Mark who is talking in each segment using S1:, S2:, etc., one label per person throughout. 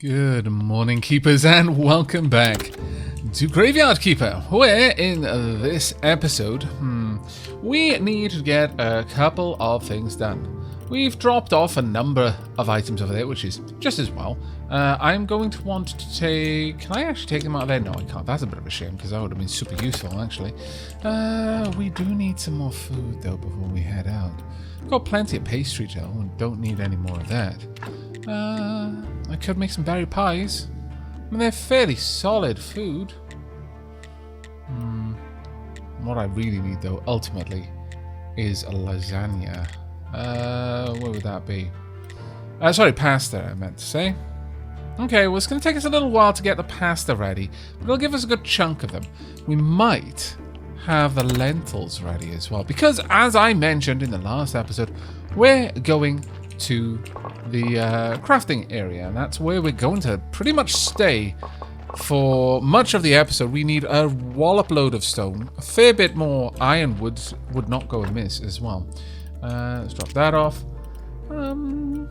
S1: Good morning, keepers, and welcome back to Graveyard Keeper, where in this episode, we need to get a couple of things done. We've dropped off a number of items over there, which is just as well. I'm going to want to take... Can I actually take them out of there? No, I can't. That's a bit of a shame, because that would have been super useful, actually. We do need some more food, though, before we head out. We've got plenty of pastry dough, and don't need any more of that. I could make some berry pies. I mean, they're fairly solid food. What I really need, though, ultimately, is a lasagna. Where would that be? Sorry, pasta, I meant to say. Okay, well, it's going to take us a little while to get the pasta ready, but it'll give us a good chunk of them. We might have the lentils ready as well, because, as I mentioned in the last episode, we're going to the crafting area, and that's where we're going to pretty much stay for much of the episode. We need a wallop load of stone. A fair bit more ironwood would not go amiss as well. Let's drop that off. No,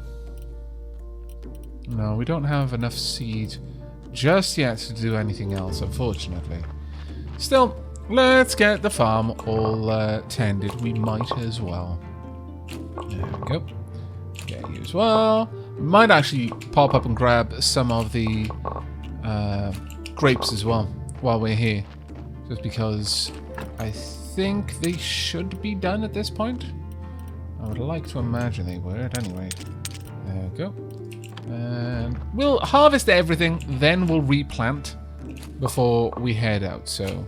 S1: we don't have enough seed just yet to do anything else, unfortunately. Still, let's get the farm all tended. We might as well. There we go. Get you as well. We might actually pop up and grab some of the grapes as well while we're here. Just because I think they should be done at this point. I would like to imagine they were at any rate. There we go. And we'll harvest everything, then we'll replant before we head out. So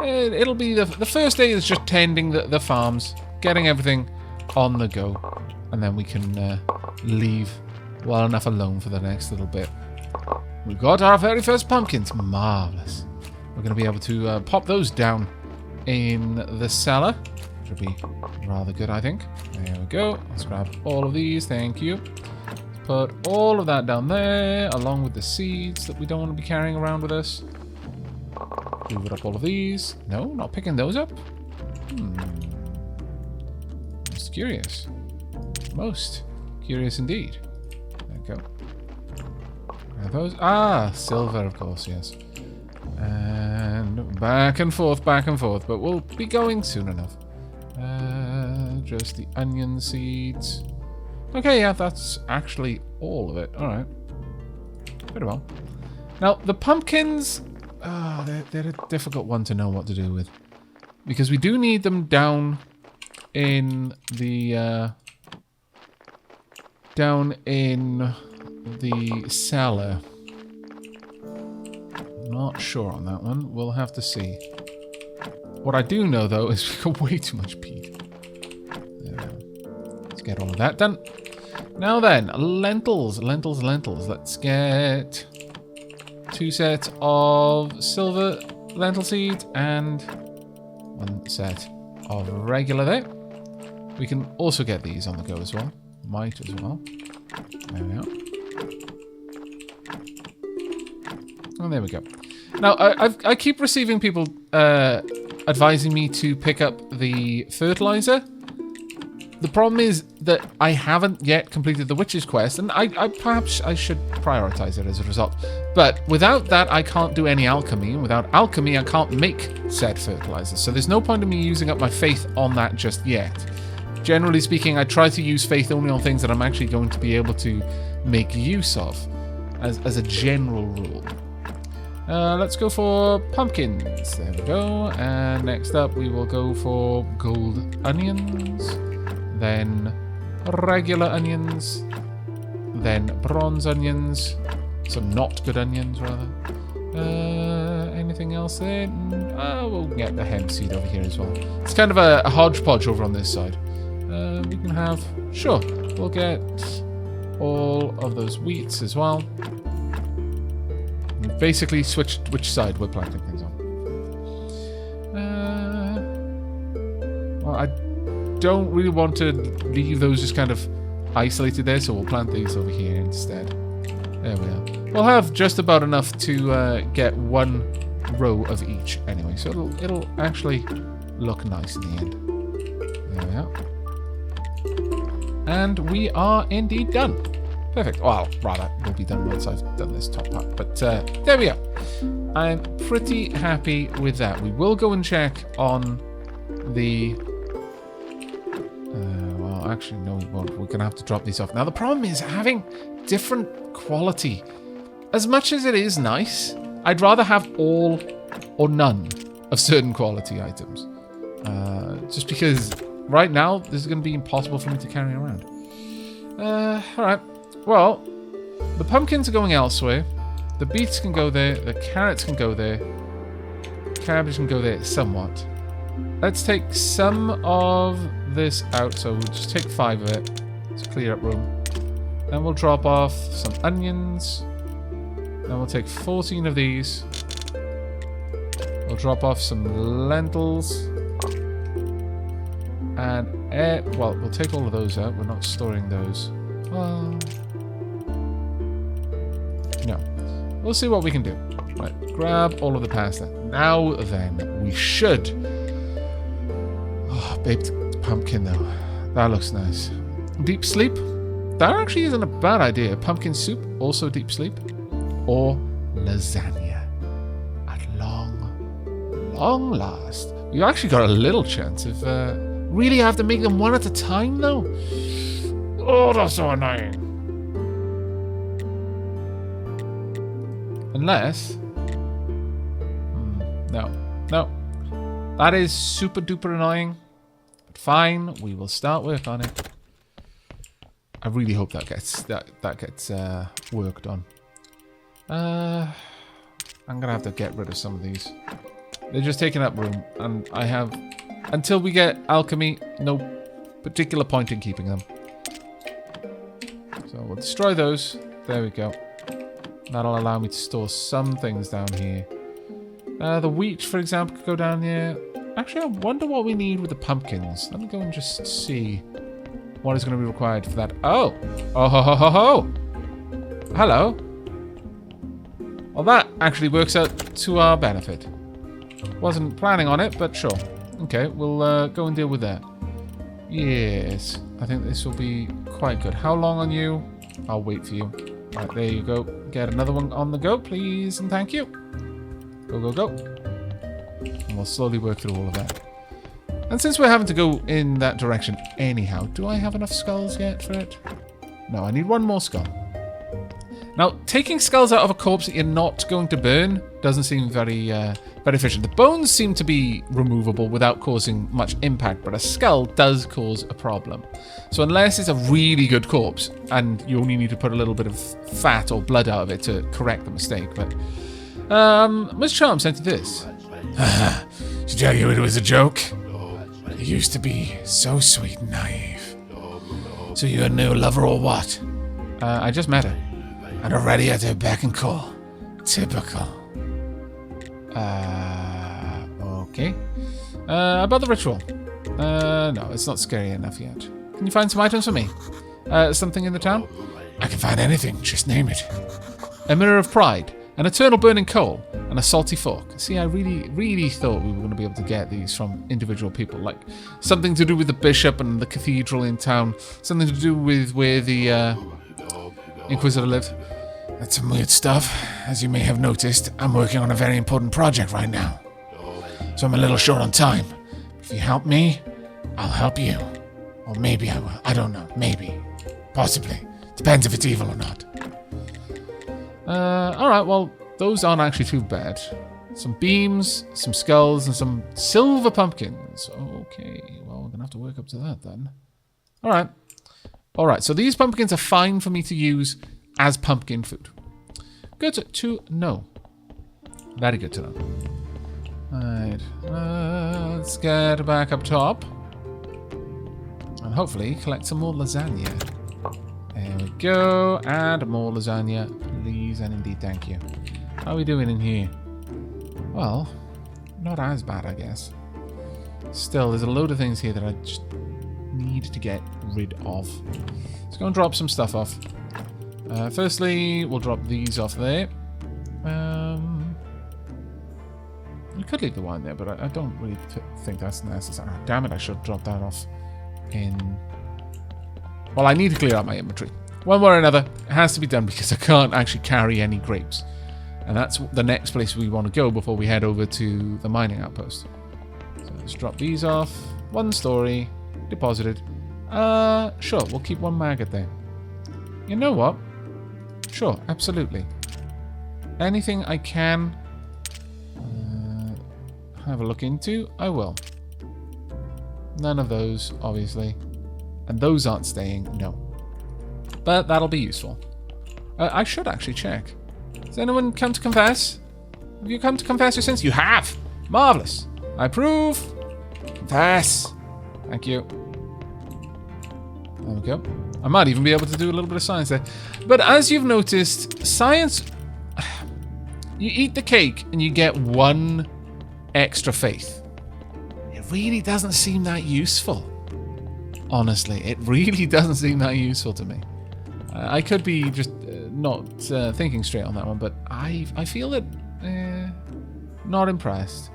S1: it'll be the first day is just tending the farms, getting everything on the go, and then we can leave well enough alone for the next little bit. We've got our very first pumpkins. Marvellous. We're going to be able to pop those down in the cellar, which will be rather good, I think. There we go. Let's grab all of these. Thank you. Put all of that down there, along with the seeds that we don't want to be carrying around with us. Move up all of these. No, not picking those up. Most curious. Most curious indeed. There we go. Are those? Ah, silver, of course, yes. And back and forth, but we'll be going soon enough. Just the onion seeds. Okay, yeah, that's actually all of it. Alright. Very well. Now, the pumpkins... they're a difficult one to know what to do with. Because we do need them down in the... cellar. Not sure on that one. We'll have to see. What I do know, though, is we've got way too much peat. Let's get all of that done. Now then, lentils. Let's get 2 sets of silver lentil seeds and 1 set of regular there. We can also get these on the go as well. Might as well. There we are. Oh, there we go. Now, I keep receiving people advising me to pick up the fertilizer. The problem is that I haven't yet completed the witch's quest, and perhaps I should prioritize it as a result. But without that, I can't do any alchemy, and without alchemy, I can't make said fertilizer. So there's no point in me using up my faith on that just yet. Generally speaking, I try to use faith only on things that I'm actually going to be able to make use of, as a general rule. Let's go for pumpkins. There we go. And next up, we will go for gold onions. Then regular onions. Then bronze onions. Some not good onions, rather. Anything else there? We'll get the hemp seed over here as well. It's kind of a hodgepodge over on this side. We can have... Sure, we'll get all of those wheats as well. We've basically switched which side we're planting things on. Well, I don't really want to leave those just kind of isolated there, so we'll plant these over here instead. There we are. We'll have just about enough to get 1 row of each anyway, so it'll actually look nice in the end. There we are. And we are indeed done. Perfect. Well, rather, will be done once I've done this top part. But there we go. I'm pretty happy with that. We will go and check on the... well, actually, no, we won't. We're going to have to drop these off. Now, the problem is having different quality. As much as it is nice, I'd rather have all or none of certain quality items. Just because right now, this is going to be impossible for me to carry around. Alright. Well, the pumpkins are going elsewhere. The beets can go there. The carrots can go there. Cabbage can go there somewhat. Let's take some of this out. So we'll just take 5 of it. Let's clear up room. Then we'll drop off some onions. Then we'll take 14 of these. We'll drop off some lentils. And, well, we'll take all of those out. We're not storing those. Well, no. We'll see what we can do. Right, grab all of the pasta. Now then, we should... Oh, baked pumpkin, though. That looks nice. Deep sleep? That actually isn't a bad idea. Pumpkin soup, also deep sleep. Or lasagna. At long last. We've actually got a little chance of... Really have to make them one at a time, though? Oh, that's so annoying. Unless... No. That is super duper annoying. But fine, we will start work on it. I really hope that gets worked on. I'm gonna have to get rid of some of these. They're just taking up room, and I have... Until we get alchemy, no particular point in keeping them. So we'll destroy those. There we go. That'll allow me to store some things down here. The wheat, for example, could go down here. Actually, I wonder what we need with the pumpkins. Let me go and just see what is going to be required for that. Oh! Oh ho ho ho ho! Hello! Well, that actually works out to our benefit. Wasn't planning on it, but sure. Okay, we'll go and deal with that. Yes, I think this will be quite good. How long on you? I'll wait for you. Right, there you go. Get another one on the go, please, and thank you. Go, go, go. And we'll slowly work through all of that. And since we're having to go in that direction anyhow, do I have enough skulls yet for it? No, I need one more skull. Now, taking skulls out of a corpse that you're not going to burn doesn't seem very efficient. The bones seem to be removable without causing much impact, but a skull does cause a problem. So unless it's a really good corpse, and you only need to put a little bit of fat or blood out of it to correct the mistake, but... Miss Charm sent you this. To tell you it was a joke? You used to be so sweet and naive. So you're a new lover or what? I just met her. And already at her beck and call. Typical. Okay. About the ritual. No, it's not scary enough yet. Can you find some items for me? Something in the town? I can find anything, just name it. A mirror of pride, an eternal burning coal, and a salty fork. See, I really thought we were going to be able to get these from individual people. Like, something to do with the bishop and the cathedral in town. Something to do with where the Inquisitor lived. That's some weird stuff. As you may have noticed, I'm working on a very important project right now. So I'm a little short on time. If you help me, I'll help you. Or maybe I will. I don't know. Maybe. Possibly. Depends if it's evil or not. Alright, well, those aren't actually too bad. Some beams, some skulls, and some silver pumpkins. Okay, well, we're going to have to work up to that then. Alright. Alright, so these pumpkins are fine for me to use as pumpkin food. Good to know. Very good to know. Alright, let's get back up top. And hopefully collect some more lasagna. There we go. And more lasagna. Please and indeed thank you. How are we doing in here? Well, not as bad, I guess. Still, there's a load of things here that I just need to get rid of. Let's go and drop some stuff off. Firstly, we'll drop these off there. You could leave the wine there, but I don't really think that's necessary. Oh, damn it, I should drop that off in... Well, I need to clear out my inventory. one way or another, it has to be done because I can't actually carry any grapes. And that's the next place we want to go before we head over to the mining outpost. So let's drop these off. 1 story. Deposited. Sure, we'll keep 1 maggot there. You know what? Sure, absolutely. Anything I can have a look into, I will. None of those, obviously. And those aren't staying, no. But that'll be useful. I should actually check. Has anyone come to confess? Have you come to confess your sins? You have! Marvellous! I approve! Confess! Thank you. There we go. I might even be able to do a little bit of science there. But as you've noticed, science... You eat the cake and you get 1 extra faith. It really doesn't seem that useful. Honestly, it really doesn't seem that useful to me. I could be just not thinking straight on that one, but I feel that not impressed.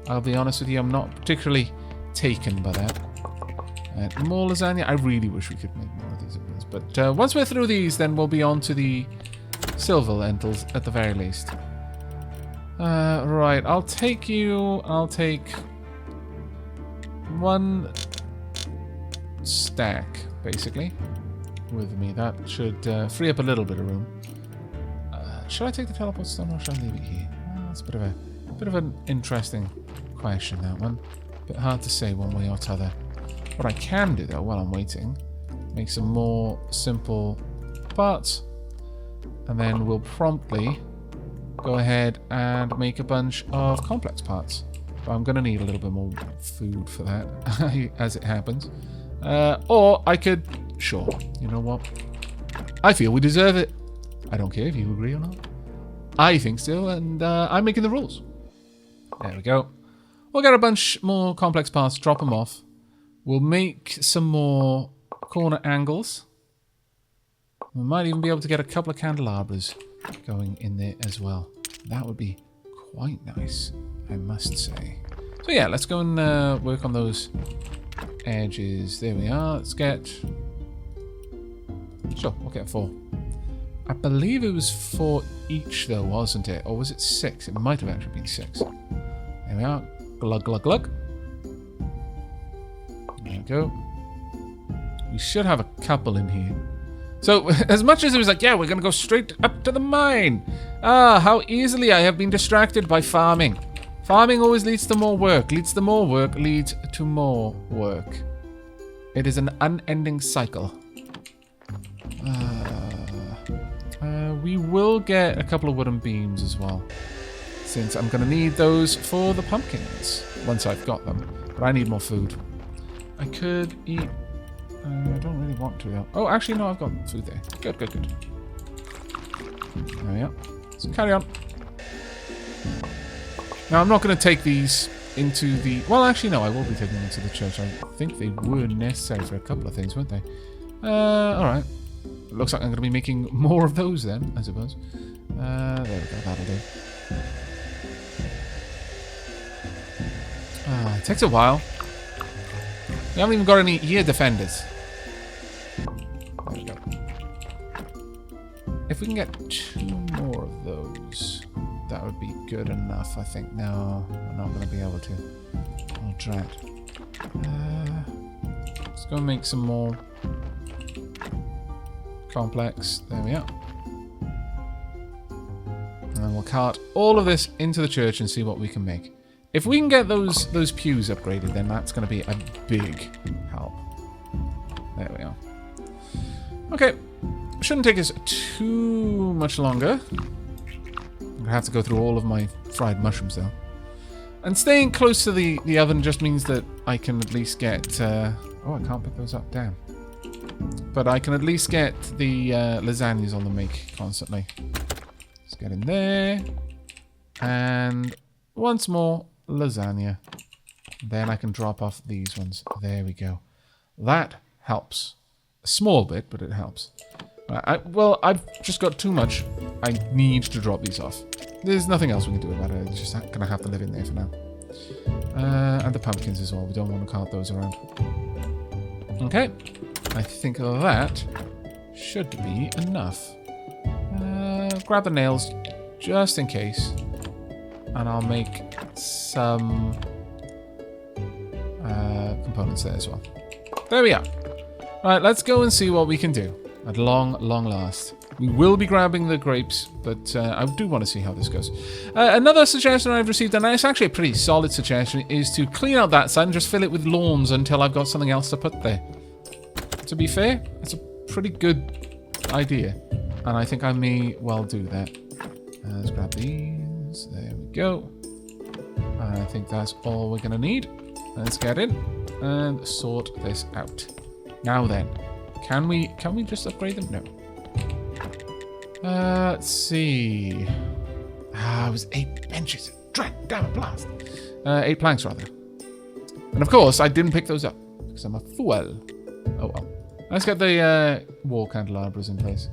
S1: I'll be honest with you, I'm not particularly taken by that. More lasagna. I really wish we could make more of these at once. But once we're through these, then we'll be on to the silver lentils at the very least. Right, I'll take you. I'll take 1 stack, basically, with me. That should free up a little bit of room. Should I take the teleport stone or should I leave it here? That's a bit of an interesting question, that one. Bit hard to say one way or t'other. What I can do, though, while I'm waiting, make some more simple parts, and then we'll promptly go ahead and make a bunch of complex parts. But I'm going to need a little bit more food for that, as it happens. Or I could... Sure, you know what? I feel we deserve it. I don't care if you agree or not. I think so, and I'm making the rules. There we go. We'll get a bunch more complex parts, drop them off. We'll make some more corner angles. We might even be able to get a couple of candelabras going in there as well. That would be quite nice, I must say. So yeah, let's go and work on those edges. There we are. Let's get... Sure, we'll get 4. I believe it was 4 each though, wasn't it? Or was it 6? It might have actually been 6. There we are. Glug, glug, glug. There we go. We should have a couple in here. So, as much as it was like, yeah, we're going to go straight up to the mine. Ah, how easily I have been distracted by farming. Farming always leads to more work. Leads to more work. Leads to more work. It is an unending cycle. We will get a couple of wooden beams as well, since I'm going to need those for the pumpkins once I've got them. But I need more food. I could eat... I don't really want to though. Oh, actually no, I've got food there. Good, good, good. There we are. So carry on. Now I'm not going to take these into the... Well, actually no, I will be taking them into the church. I think they were necessary for a couple of things, weren't they? Alright. It looks like I'm going to be making more of those then, I suppose. There we go, that'll do. It takes a while. We haven't even got any ear defenders. There we go. If we can get 2 more of those, that would be good enough, I think. No, we're not going to be able to. I'll try it. Let's go and make some more complex. There we are. And then we'll cart all of this into the church and see what we can make. If we can get those pews upgraded, then that's going to be a big help. There we are. Okay. Shouldn't take us too much longer. I'm going to have to go through all of my fried mushrooms, though. And staying close to the oven just means that I can at least get... oh, I can't pick those up. Damn. But I can at least get the lasagnas on the make constantly. Let's get in there. And once more... lasagna. Then I can drop off these ones. There we go. That helps. A small bit, but it helps. Well, I've just got too much. I need to drop these off. There's nothing else we can do about it. It's just going to have to live in there for now. And the pumpkins as well. We don't want to cart those around. Okay. I think that should be enough. Grab the nails just in case. And I'll make some components there as well. There we are. Right, let's go and see what we can do at long last. We will be grabbing the grapes, but I do want to see how this goes. Another suggestion I've received, and it's actually a pretty solid suggestion, is to clean out that side and just fill it with lawns until I've got something else to put there. To be fair, it's a pretty good idea, and I think I may well do that. Let's grab these. There we go. I think that's all we're going to need. Let's get in and sort this out. Now then, can we just upgrade them? No. Let's see. It was 8 benches. Damn it, blast. 8 planks, rather. And of course, I didn't pick those up because I'm a fool. Oh well. Let's get the wall candelabras in place.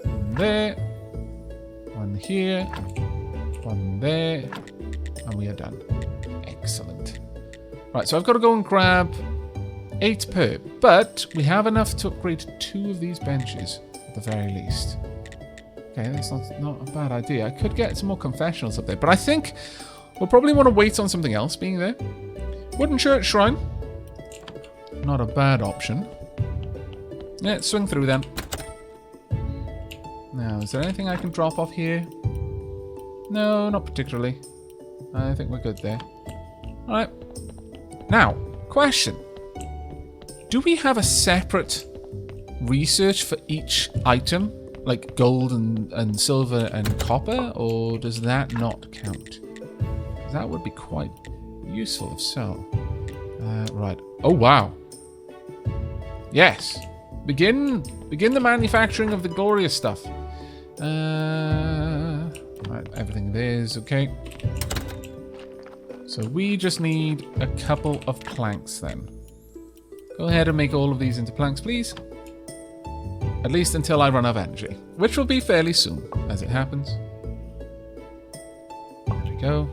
S1: One there. One here. One there. And we are done. Excellent. Right, so I've got to go and grab 8 per, but we have enough to upgrade 2 of these benches at the very least. Okay, that's not a bad idea. I could get some more confessionals up there, but I think we'll probably want to wait on something else being there. Wooden church shrine. Not a bad option. Yeah, swing through then. Now, is there anything I can drop off here? No, not particularly. I think we're good there. Alright. Now, question. Do we have a separate research for each item? Like gold and silver and copper? Or does that not count? That would be quite useful if so. Right. Oh, wow. Yes. Begin the manufacturing of the glorious stuff. Right, everything there is okay. So we just need a couple of planks then. Go ahead and make all of these into planks, please. At least until I run out of energy, which will be fairly soon, as it happens. There we go.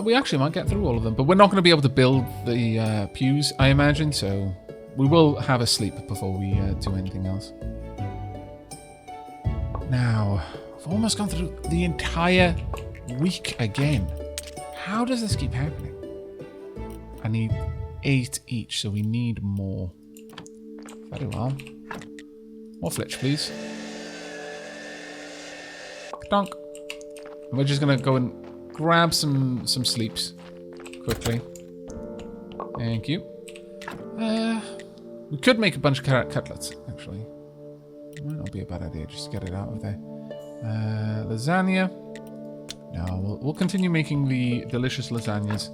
S1: We actually might get through all of them, but we're not going to be able to build the pews, I imagine, so we will have a sleep before we do anything else. Now, I've almost gone through the entire week again. How does this keep happening? I need 8 each, so we need more. Very well. More flitch, please. Donk. And we're just going to go and grab some sleeps quickly. Thank you. We could make a bunch of carrot cutlets, actually. It might not be a bad idea just to get it out of there. Lasagna. No, we'll continue making the delicious lasagnas.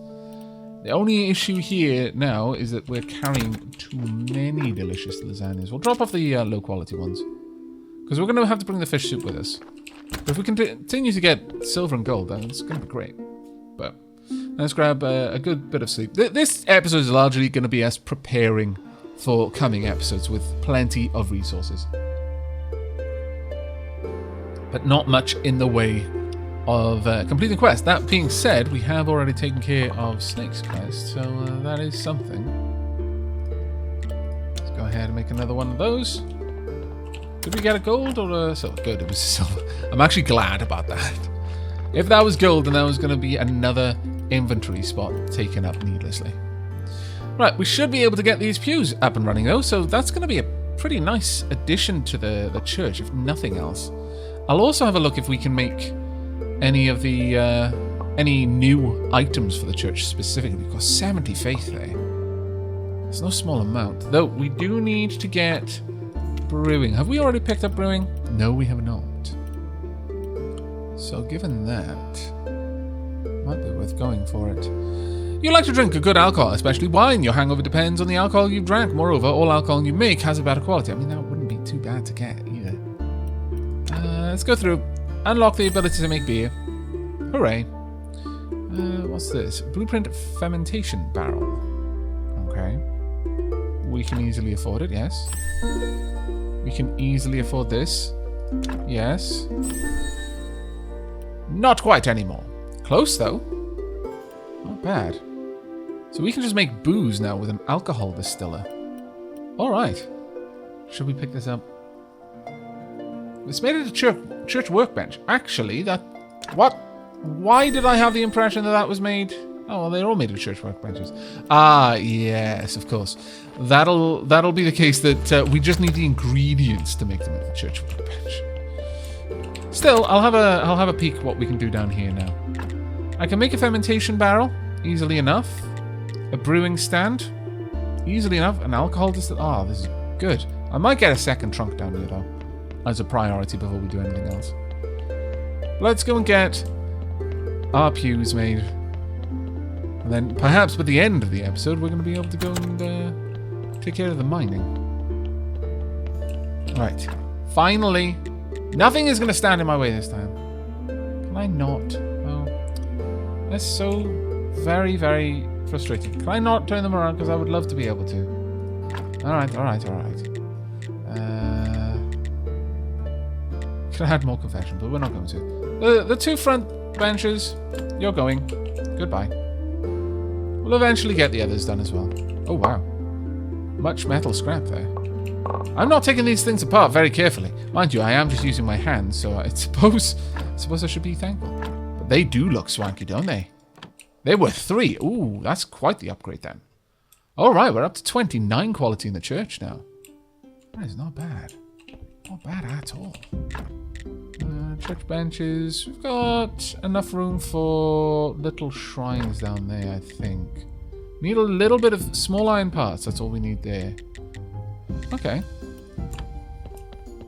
S1: The only issue here now is that we're carrying too many delicious lasagnas. We'll drop off the low quality ones. Because we're going to have to bring the fish soup with us. But if we can continue to get silver and gold, then it's going to be great. But let's grab a good bit of sleep. This episode is largely going to be us preparing for coming episodes with plenty of resources. But not much in the way of completing quests. That being said, we have already taken care of Snake's quest, so that is something. Let's go ahead and make another one of those. Did we get a gold or a silver? Good, it was a silver. I'm actually glad about that. If that was gold, then that was going to be another inventory spot taken up needlessly. Right, we should be able to get these pews up and running though, so that's going to be a pretty nice addition to the church, if nothing else. I'll also have a look if we can make any of the any new items for the church specifically. We've got 70 faith there. It's no small amount. Though we do need to get brewing. Have we already picked up brewing? No, we have not. So given that, might be worth going for it. You like to drink a good alcohol, especially wine. Your hangover depends on the alcohol you've drank. Moreover, all alcohol you make has a better quality. I mean, that wouldn't be too bad to get either. Let's go through. Unlock the ability to make beer. Hooray. What's this? Blueprint fermentation barrel. Okay. We can easily afford it, yes. We can easily afford this. Yes. Not quite anymore. Close, though. Not bad. So we can just make booze now with an alcohol distiller. Alright. Should we pick this up? It's made it a church workbench. Actually, that... What? Why did I have the impression that that was made... Oh, well, they're all made of church workbenches. Ah, yes, of course. That'll be the case that we just need the ingredients to make them into the church workbench. Still, I'll have a peek what we can do down here now. I can make a fermentation barrel easily enough. A brewing stand easily enough. An alcohol distill. Oh, this is good. I might get a second trunk down here though, as a priority before we do anything else. Let's go and get our pews made. And then perhaps by the end of the episode, we're going to be able to go and take care of the mining. Right. Finally. Nothing is going to stand in my way this time. Can I not? Oh. That's so very, very frustrating. Can I not turn them around? Because I would love to be able to. Alright. Could have had more confession, but we're not going to. The two front benches, you're going. Goodbye. We'll eventually get the others done as well. Oh, wow. Much metal scrap there. I'm not taking these things apart very carefully. Mind you, I am just using my hands, so I suppose I should be thankful. But they do look swanky, don't they? They were 3. Ooh, that's quite the upgrade then. Alright, we're up to 29 quality in the church now. That is not bad. Not bad at all. Church benches. We've got enough room for little shrines down there, I think. Need a little bit of small iron parts. That's all we need there. Okay.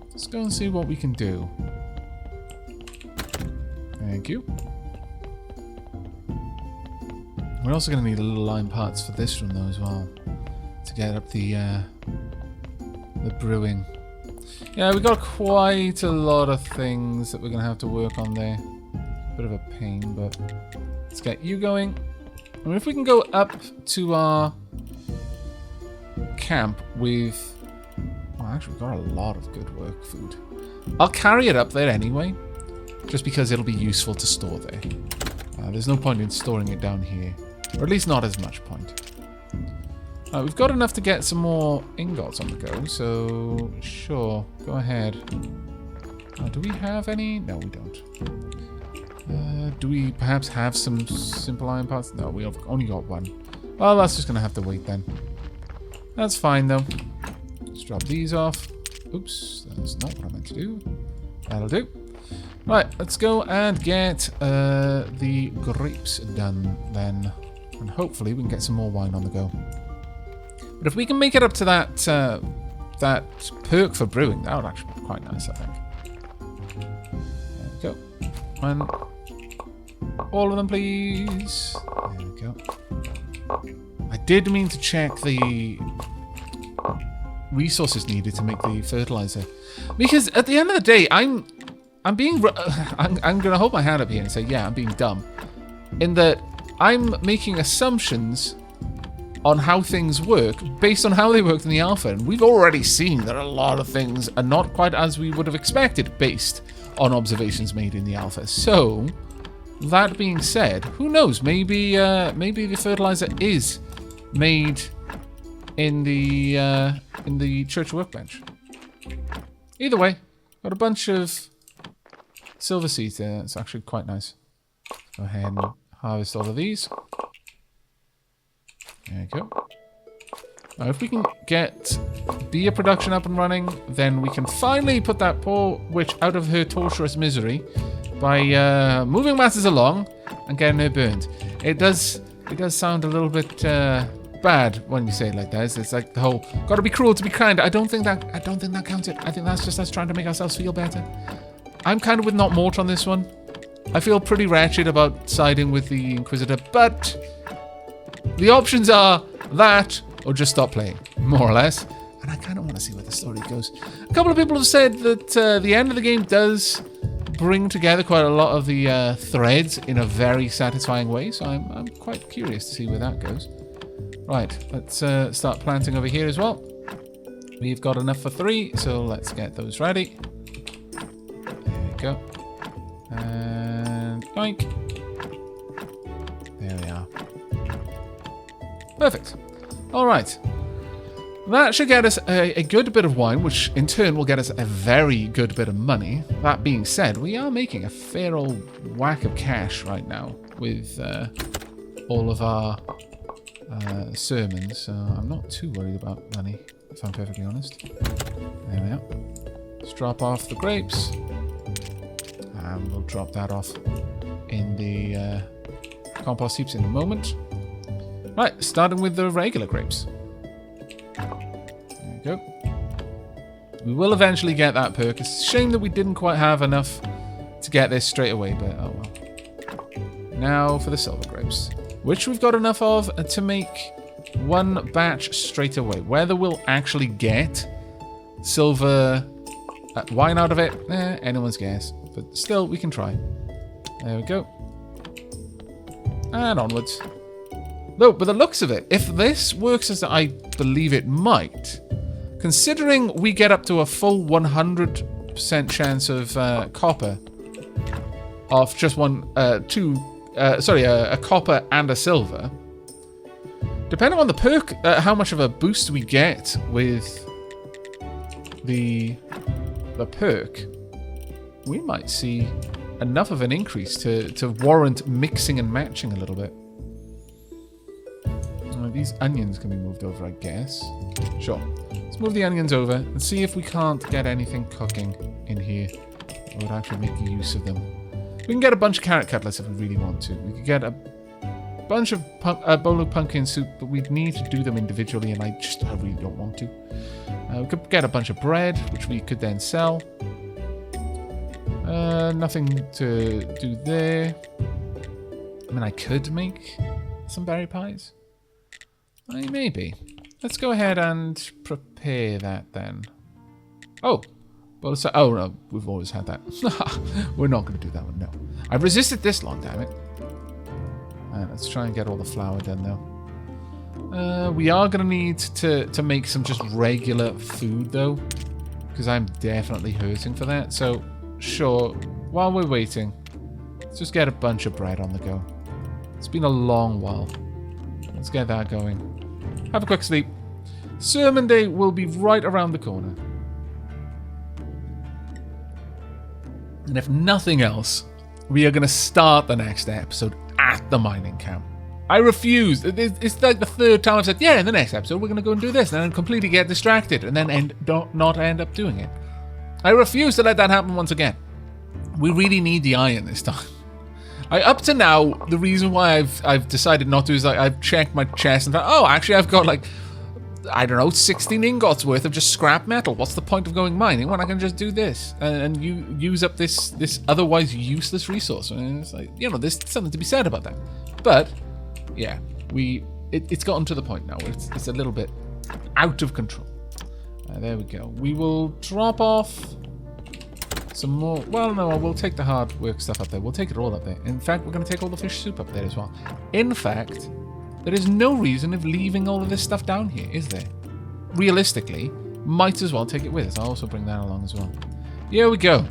S1: Let's go and see what we can do. Thank you. We're also going to need a little iron parts for this room though as well. To get up the brewing. Yeah, we got quite a lot of things that we're going to have to work on there. Bit of a pain, but let's get you going. I mean, if we can go up to our camp with... Oh, actually, we've got a lot of good work food. I'll carry it up there anyway, just because it'll be useful to store there. There's no point in storing it down here, or at least not as much point. We've got enough to get some more ingots on the go, so sure, go ahead. Do we have any? No, we don't. Do we perhaps have some simple iron parts? No, we've only got one. Well, that's just going to have to wait then. That's fine, though. Let's drop these off. Oops, that's not what I meant to do. That'll do. Right, let's go and get the grapes done then. And hopefully we can get some more wine on the go. But if we can make it up to that perk for brewing, that would actually be quite nice, I think. There we go. And all of them, please. There we go. I did mean to check the resources needed to make the fertilizer, because at the end of the day, I'm gonna hold my hand up here and say, yeah, I'm being dumb, in that I'm making assumptions on how things work based on how they worked in the alpha, and we've already seen that a lot of things are not quite as we would have expected based on observations made in the alpha. So that being said, who knows, maybe the fertilizer is made in the church workbench. Either way, got a bunch of silver seeds there. It's actually quite nice. Go ahead and harvest all of these. There you go. Now, if we can get beer production up and running, then we can finally put that poor witch out of her torturous misery by moving matters along and getting her burned. It does sound a little bit bad when you say it like that. It's like the whole "gotta be cruel to be kind." I don't think that counts it. I think that's just us trying to make ourselves feel better. I'm kind of with Not Mort on this one. I feel pretty wretched about siding with the Inquisitor, but the options are that or just stop playing, more or less. And I kind of want to see where the story goes. A couple of people have said that the end of the game does bring together quite a lot of the threads in a very satisfying way, so I'm quite curious to see where that goes. Right, let's start planting over here as well. We've got enough for 3, so let's get those ready. There we go. And yoink. There we are. Perfect. All right. That should get us a good bit of wine, which in turn will get us a very good bit of money. That being said, we are making a fair old whack of cash right now with all of our sermons, so I'm not too worried about money, if I'm perfectly honest. There we are. Let's drop off the grapes. And we'll drop that off in the compost heaps in a moment. Right, starting with the regular grapes. There we go. We will eventually get that perk. It's a shame that we didn't quite have enough to get this straight away, but oh well. Now for the silver grapes, which we've got enough of to make one batch straight away. Whether we'll actually get silver wine out of it, anyone's guess. But still, we can try. There we go. And onwards. No, but the looks of it, if this works as I believe it might, considering we get up to a full 100% chance of copper off just a copper and a silver, depending on the perk, how much of a boost we get with the perk, we might see enough of an increase to warrant mixing and matching a little bit. These onions can be moved over, I guess. Sure. Let's move the onions over and see if we can't get anything cooking in here that would actually make use of them. We can get a bunch of carrot cutlets if we really want to. We could get a bunch of bowl of pumpkin soup, but we'd need to do them individually, and I really don't want to. We could get a bunch of bread, which we could then sell. Nothing to do there. I mean, I could make some berry pies. Maybe. Let's go ahead and prepare that then. Oh. Well, oh no, we've always had that. We're not going to do that one, no. I've resisted this long, damn it. Let's try and get all the flour done now. We are going to need to make some just regular food though, because I'm definitely hurting for that. So, sure, while we're waiting, let's just get a bunch of bread on the go. It's been a long while. Let's get that going. Have a quick sleep. Sermon day will be right around the corner. And if nothing else, we are going to start the next episode at the mining camp. I refuse. It's like the third time I've said, yeah, in the next episode we're going to go and do this, and then completely get distracted, and then not end up doing it. I refuse to let that happen once again. We really need the iron this time. Up to now, the reason why I've decided not to is like I've checked my chest and thought, oh, actually I've got like, I don't know, 16 ingots worth of just scrap metal. What's the point of going mining when I can just do this and you use up this otherwise useless resource? And it's like, you know, there's something to be said about that. But yeah, it's gotten to the point now where it's a little bit out of control. There we go. We will drop off some more. Well, no, we'll take the hard work stuff up there. We'll take it all up there. In fact, we're going to take all the fish soup up there as well. In fact, there is no reason of leaving all of this stuff down here, is there? Realistically, might as well take it with us. I'll also bring that along as well. Here we go.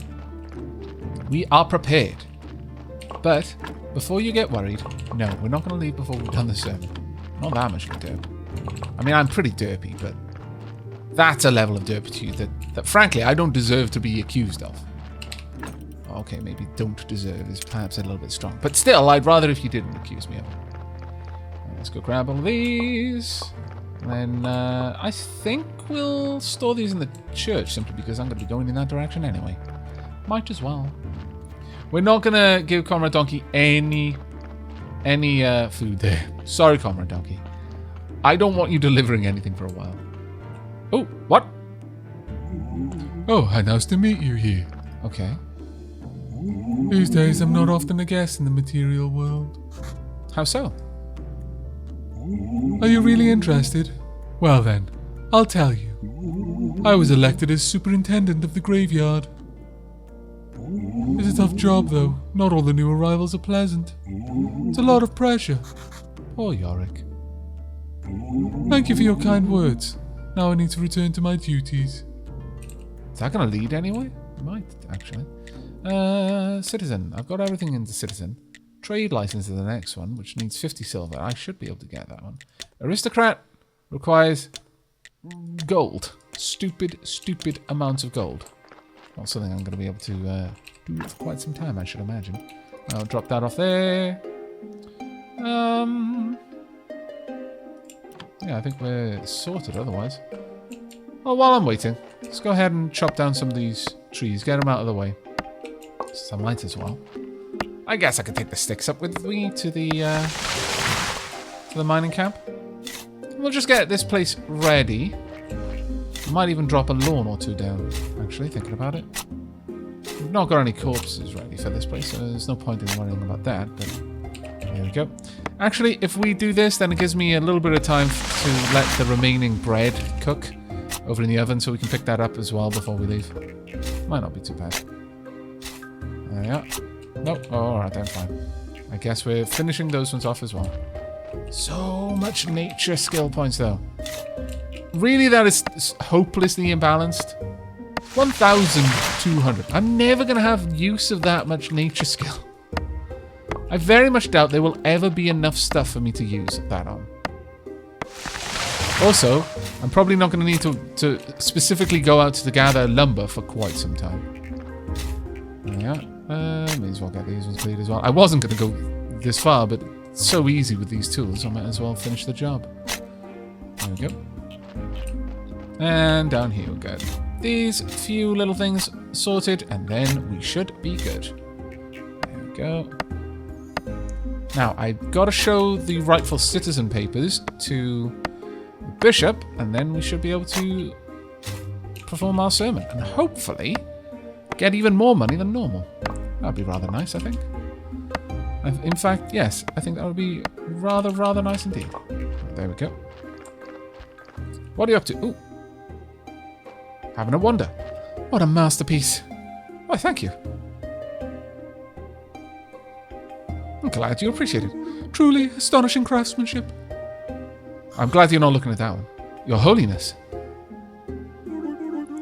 S1: We are prepared. But before you get worried, no, we're not going to leave before we've done the sermon. Not that much of derp. I mean, I'm pretty derpy, but that's a level of derpitude that frankly, I don't deserve to be accused of. Okay, maybe don't deserve is perhaps a little bit strong. But still, I'd rather if you didn't accuse me of it. Let's go grab all of these. And then I think we'll store these in the church simply because I'm going to be going in that direction anyway. Might as well. We're not going to give Comrade Donkey any food there. Sorry, Comrade Donkey. I don't want you delivering anything for a while. Oh, what? Oh, how nice to meet you here. Okay. These days, I'm not often a guest in the material world. How so? Are you really interested? Well then, I'll tell you. I was elected as superintendent of the graveyard. It's a tough job though. Not all the new arrivals are pleasant. It's a lot of pressure. Poor Yorick. Thank you for your kind words. Now I need to return to my duties. Is that going to lead anywhere? It might, actually. Citizen. I've got everything into Citizen. Trade license is the next one, which needs 50 silver. I should be able to get that one. Aristocrat requires gold. Stupid, stupid amounts of gold. Not something I'm going to be able to do for quite some time, I should imagine. I'll drop that off there. Yeah, I think we're sorted otherwise. Well, while I'm waiting, let's go ahead and chop down some of these trees. Get them out of the way. So I might as well. I guess I could take the sticks up with me to the mining camp. We'll just get this place ready. Might even drop a lawn or two down, actually, thinking about it. We've not got any corpses ready for this place, so there's no point in worrying about that, but there we go. Actually, if we do this, then it gives me a little bit of time to let the remaining bread cook over in the oven, so we can pick that up as well before we leave. Might not be too bad. There we are. Nope. Oh, alright, then fine. I guess we're finishing those ones off as well. So much nature skill points, though. Really, that is hopelessly imbalanced. 1,200. I'm never going to have use of that much nature skill. I very much doubt there will ever be enough stuff for me to use that on. Also, I'm probably not going to need to specifically go out to gather lumber for quite some time. Yeah, may as well get these ones cleared as well. I wasn't going to go this far, but it's so easy with these tools, I might as well finish the job. There we go. And down here we go. These few little things sorted, and then we should be good. There we go. Now, I've got to show the rightful citizen papers to the bishop, and then we should be able to perform our sermon. And hopefully get even more money than normal. That'd be rather nice, I think. In fact, yes, I think that would be rather nice indeed. There we go. What are you up to? Ooh. Having a wonder. What a masterpiece. Why, thank you. I'm glad you appreciate it. Truly astonishing craftsmanship. I'm glad you're not looking at that one. Your Holiness.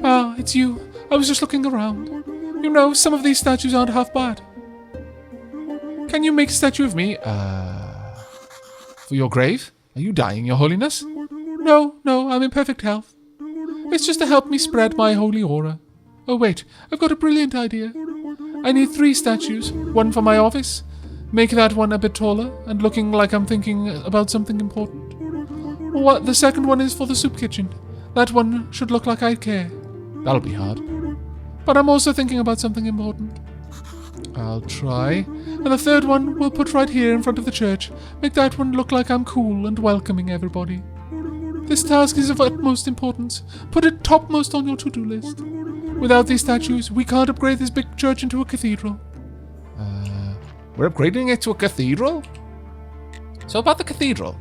S1: Ah, it's you. I was just looking around. You know, some of these statues aren't half bad. Can you make a statue of me? For your grave? Are you dying, Your Holiness? No, I'm in perfect health. It's just to help me spread my holy aura. Oh wait, I've got a brilliant idea. I need 3 statues, one for my office. Make that one a bit taller and looking like I'm thinking about something important. The second one is for the soup kitchen. That one should look like I care. That'll be hard. But I'm also thinking about something important. I'll try. And the third one we'll put right here in front of the church. Make that one look like I'm cool and welcoming everybody. This task is of utmost importance. Put it topmost on your to-do list. Without these statues, we can't upgrade this big church into a cathedral. We're upgrading it to a cathedral? So about the cathedral.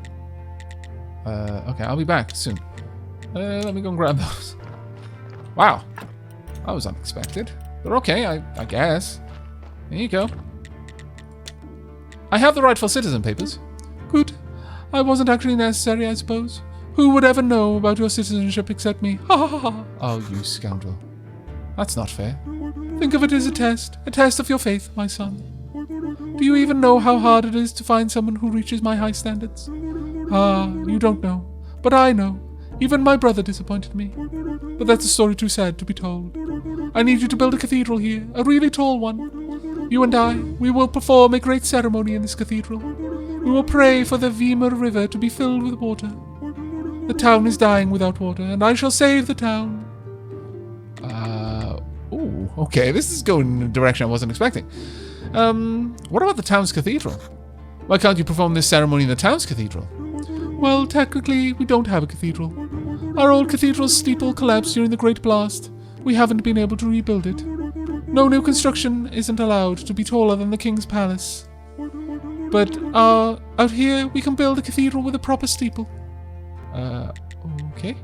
S1: Okay, I'll be back soon. Let me go and grab those. Wow. That was unexpected. But okay, I guess. Here you go. I have the rightful citizen papers. Good. I wasn't actually necessary, I suppose. Who would ever know about your citizenship except me? Ha ha ha ha. Oh, you scoundrel. That's not fair. Think of it as a test of your faith, my son. Do you even know how hard it is to find someone who reaches my high standards? Ah, you don't know. But I know. Even my brother disappointed me. But that's a story too sad to be told. I need you to build a cathedral here, a really tall one. You and I, we will perform a great ceremony in this cathedral. We will pray for the Vima River to be filled with water. The town is dying without water, and I shall save the town. Ooh, okay, this is going in a direction I wasn't expecting. What about the town's cathedral? Why can't you perform this ceremony in the town's cathedral? Well, technically, we don't have a cathedral. Our old cathedral's steeple collapsed during the Great Blast. We haven't been able to rebuild it. No new construction isn't allowed to be taller than the King's Palace. But, out here, we can build a cathedral with a proper steeple. Okay.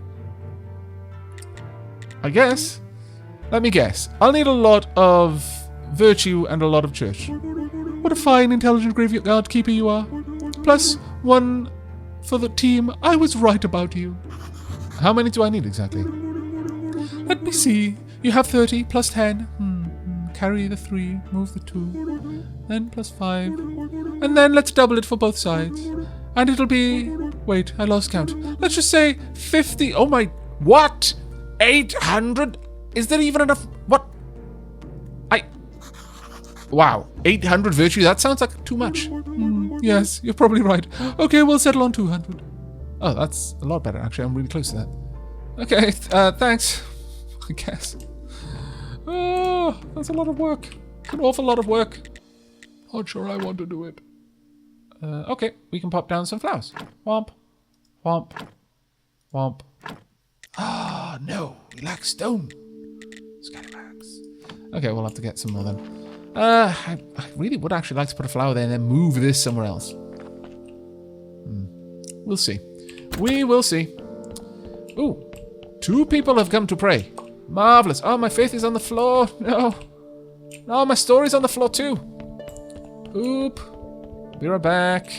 S1: I guess. Let me guess. I'll need a lot of virtue and a lot of church. What a fine, intelligent graveyard keeper you are. Plus, 1 for the team. I was right about you. How many do I need exactly? Let me see. You have 30 plus 10. Carry the 3, move the 2. Then plus 5. And then let's double it for both sides. And it'll be... Wait, I lost count. Let's just say 50... Oh my... What? 800? Is there even enough? What? Wow. 800 virtue? That sounds like too much. Yes, you're probably right. Okay, we'll settle on 200. Oh, that's a lot better. Actually, I'm really close to that. Okay, thanks. I guess. Oh, that's a lot of work. An awful lot of work. Not sure I want to do it. Okay, we can pop down some flowers. Womp. Womp. Womp. Ah, no. We lack stone. Scallywags. Okay, we'll have to get some more then. I really would actually like to put a flower there and then move this somewhere else. We'll see. We will see. Ooh. 2 people have come to pray. Marvellous. Oh, my faith is on the floor. No. No, my story's on the floor too. Oop. Be right back.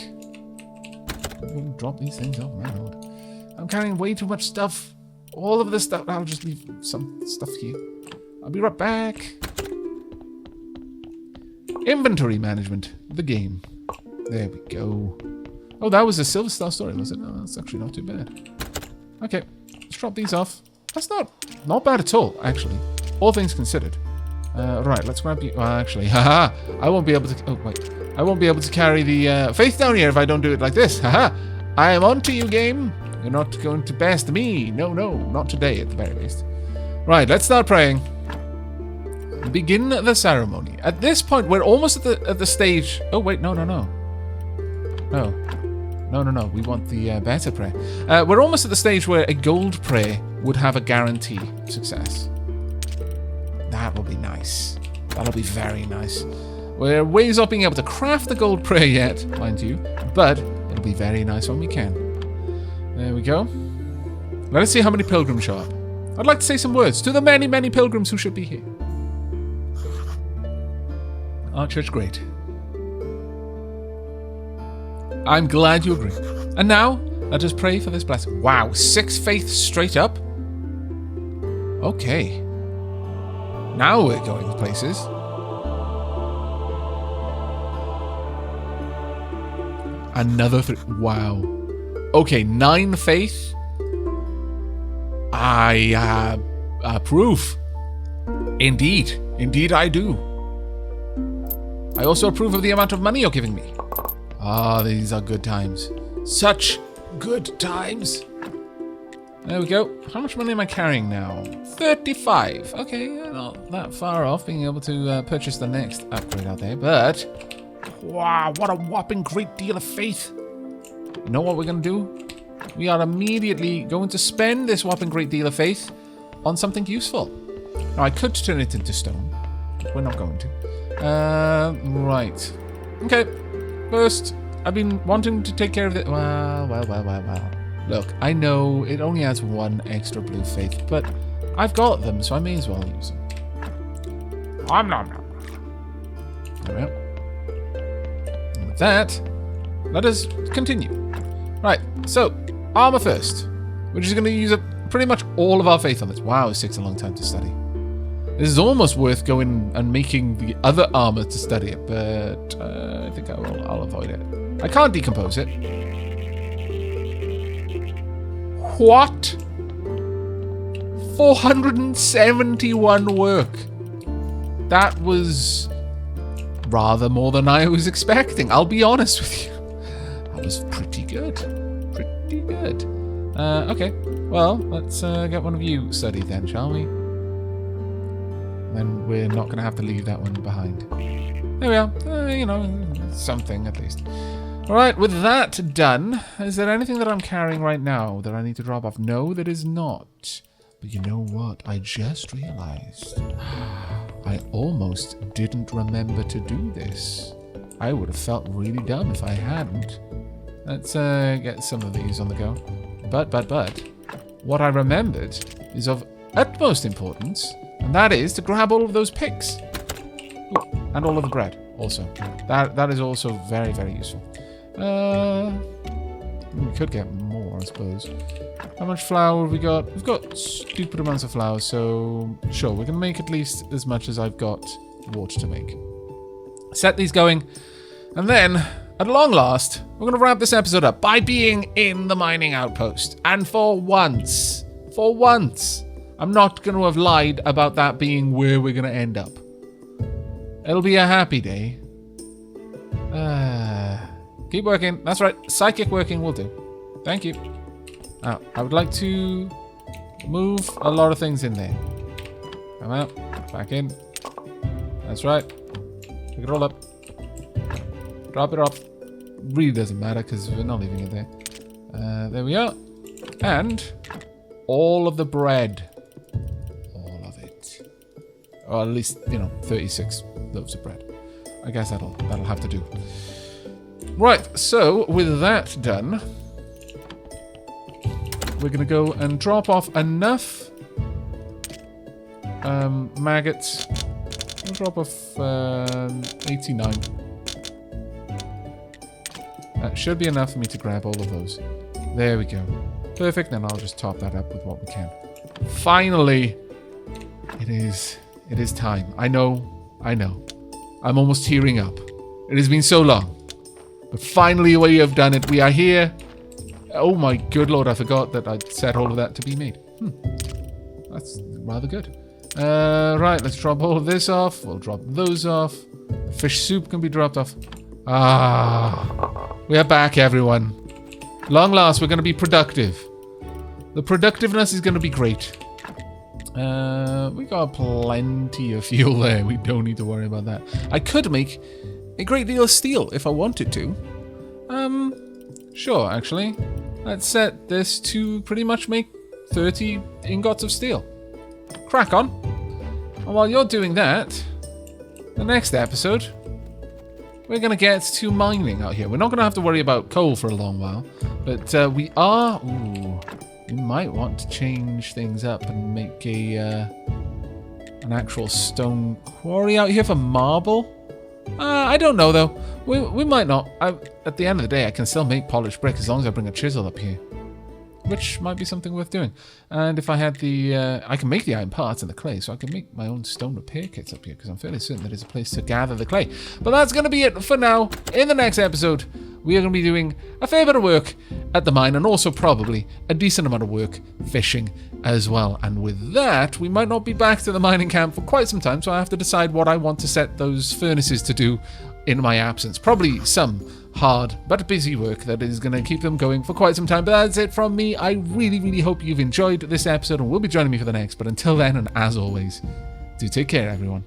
S1: Drop these things. Oh, my lord. I'm carrying way too much stuff. All of this stuff. I'll just leave some stuff here. I'll be right back. Inventory management. The game. There we go. Oh, that was a Silver Star story, was it? No, that's actually not too bad. Okay. Let's drop these off. That's not bad at all, actually. All things considered. Right, let's grab you. Well, actually, haha. I won't be able to. Oh, wait. I won't be able to carry the faith down here if I don't do it like this. Haha. I am on to you, game. You're not going to best me. No, not today, at the very least. Right, let's start praying. Begin the ceremony. At this point, we're almost at the stage. Oh wait, no. No. We want the better prayer. We're almost at the stage where a gold prayer would have a guarantee success. That will be nice. That'll be very nice. We're ways off being able to craft the gold prayer yet, mind you, but it'll be very nice when we can. There we go. Let us see how many pilgrims show up. I'd like to say some words to the many, many pilgrims who should be here. Our church great. I'm glad you agree. And now, let us pray for this blessing. Wow, 6 faiths straight up? Okay. Now we're going places. Another 3. Wow. Okay, 9 faith. I approve. Indeed I do. I also approve of the amount of money you're giving me. Ah, these are good times. Such good times. There we go. How much money am I carrying now? 35. Okay, not that far off being able to purchase the next upgrade out there, but wow, what a whopping great deal of faith. You know what we're going to do? We are immediately going to spend this whopping great deal of faith on something useful. Now, I could turn it into stone, but we're not going to. Right. Okay. First, I've been wanting to take care of it. Well. Look, I know it only adds 1 extra blue faith, but I've got them, so I may as well use them. There we go. And with that, let us continue. Right, so, armor first. We're just going to use up pretty much all of our faith on this. Wow, it takes a long time to study. This is almost worth going and making the other armor to study it, but I think I'll avoid it. I can't decompose it. What? 471 work. That was rather more than I was expecting, I'll be honest with you. That was pretty good. Pretty good. Okay, well, let's get one of you studied then, shall we? Then we're not going to have to leave that one behind. There we are. You know, something at least. Alright, with that done, is there anything that I'm carrying right now that I need to drop off? No, there is not. But you know what? I just realized. I almost didn't remember to do this. I would have felt really dumb if I hadn't. Let's get some of these on the go. But, what I remembered is of utmost importance, and that is to grab all of those picks. Ooh, and all of the bread, also. That is also very, very useful. We could get more, I suppose. How much flour have we got? We've got stupid amounts of flour, so sure, we're going to make at least as much as I've got water to make. Set these going, and then, at long last, we're going to wrap this episode up by being in the mining outpost. And for once, For once. I'm not going to have lied about that being where we're going to end up. It'll be a happy day. Keep working. That's right. Psychic working will do. Thank you. Now, I would like to move a lot of things in there. Come out. Back in. That's right. Pick it all up. Drop it off. Really doesn't matter because we're not leaving it there. There we are. And all of the bread. All of it. Or at least, 36 loaves of bread. I guess that'll have to do. Right, so with that done, we're going to go and drop off enough maggots. We'll drop off 89. That should be enough for me to grab all of those. There we go. Perfect, then I'll just top that up with what we can. Finally! It is time. I know. I'm almost tearing up. It has been so long. But finally we have done it. We are here. Oh my good lord, I forgot that I'd set all of that to be made. That's rather good. Right, let's drop all of this off. We'll drop those off. The fish soup can be dropped off. We are back, everyone. Long last, we're going to be productive. The productiveness is going to be great. We got plenty of fuel there. We don't need to worry about that. I could make a great deal of steel if I wanted to. Sure, actually. Let's set this to pretty much make 30 ingots of steel. Crack on. And while you're doing that, the next episode, we're going to get to mining out here. We're not going to have to worry about coal for a long while, but we are... Ooh, we might want to change things up and make an actual stone quarry out here for marble. I don't know, though. We might not. At the end of the day, I can still make polished brick as long as I bring a chisel up here, which might be something worth doing. And if I had the... I can make the iron parts and the clay, so I can make my own stone repair kits up here, because I'm fairly certain there is a place to gather the clay. But that's going to be it for now. In the next episode, we are going to be doing a fair bit of work at the mine, and also probably a decent amount of work fishing as well. And with that, we might not be back to the mining camp for quite some time, so I have to decide what I want to set those furnaces to do in my absence. Probably some hard but busy work that is going to keep them going for quite some time. But that's it from me. I really hope you've enjoyed this episode and will be joining me for the next. But until then, and as always, do take care, everyone.